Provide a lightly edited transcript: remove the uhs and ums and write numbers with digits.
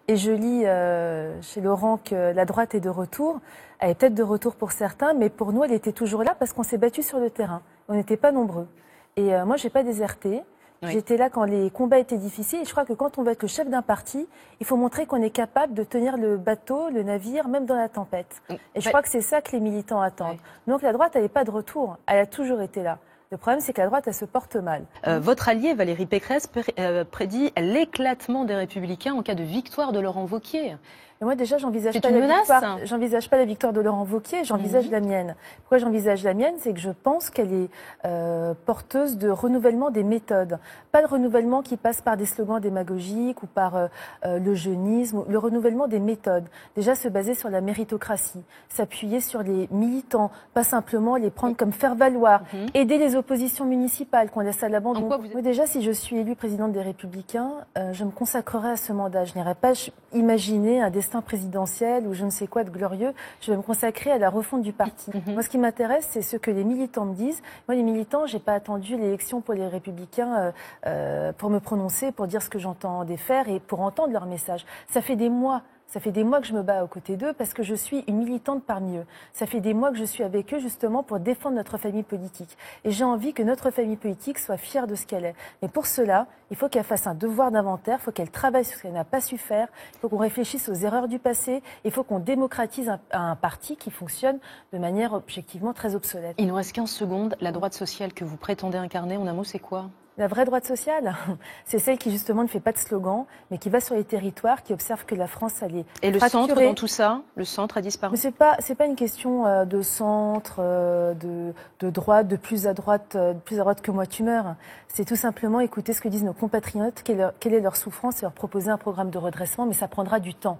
Et je lis chez Laurent que la droite est de retour. Elle est peut-être de retour pour certains, mais pour nous, elle était toujours là parce qu'on s'est battu sur le terrain. On n'était pas nombreux. Et moi, je n'ai pas déserté. Oui. J'étais là quand les combats étaient difficiles. Et je crois que quand on va être le chef d'un parti, il faut montrer qu'on est capable de tenir le bateau, le navire, même dans la tempête. Et je crois que c'est ça que les militants attendent. Donc la droite, elle n'est pas de retour. Elle a toujours été là. Le problème, c'est que la droite, elle se porte mal. Votre allié, Valérie Pécresse, prédit l'éclatement des Républicains en cas de victoire de Laurent Wauquiez. Et moi, déjà, j'envisage pas la victoire de Laurent Wauquiez, j'envisage la mienne. Pourquoi j'envisage la mienne? C'est que je pense qu'elle est porteuse de renouvellement des méthodes. Pas le renouvellement qui passe par des slogans démagogiques ou par le jeunisme, le renouvellement des méthodes. Déjà, se baser sur la méritocratie, s'appuyer sur les militants, pas simplement les prendre comme faire-valoir, aider les oppositions municipales qu'on laisse à l'abandon. Moi, déjà, si je suis élue présidente des Républicains, je me consacrerai à ce mandat. Je n'irai pas imaginer un destin présidentiel ou je ne sais quoi de glorieux. Je vais me consacrer à la refonte du parti. Moi, ce qui m'intéresse, c'est ce que les militants me disent. Moi, les militants, j'ai pas attendu l'élection pour les Républicains pour me prononcer, pour dire ce que j'entendais faire et pour entendre leur message. Ça fait des mois que je me bats aux côtés d'eux parce que je suis une militante parmi eux. Ça fait des mois que je suis avec eux justement pour défendre notre famille politique. Et j'ai envie que notre famille politique soit fière de ce qu'elle est. Mais pour cela, il faut qu'elle fasse un devoir d'inventaire, il faut qu'elle travaille sur ce qu'elle n'a pas su faire, il faut qu'on réfléchisse aux erreurs du passé, il faut qu'on démocratise un parti qui fonctionne de manière objectivement très obsolète. Il nous reste 15 secondes. La droite sociale que vous prétendez incarner, en un mot, c'est quoi ? La vraie droite sociale, c'est celle qui justement ne fait pas de slogan, mais qui va sur les territoires, qui observe que la France, elle est Et le fracturée. centre dans tout ça, le centre a disparu. Mais c'est pas une question de centre, de droite, de plus à droite que moi tu meurs. C'est tout simplement écouter ce que disent nos compatriotes, quelle est leur souffrance et leur proposer un programme de redressement, mais ça prendra du temps.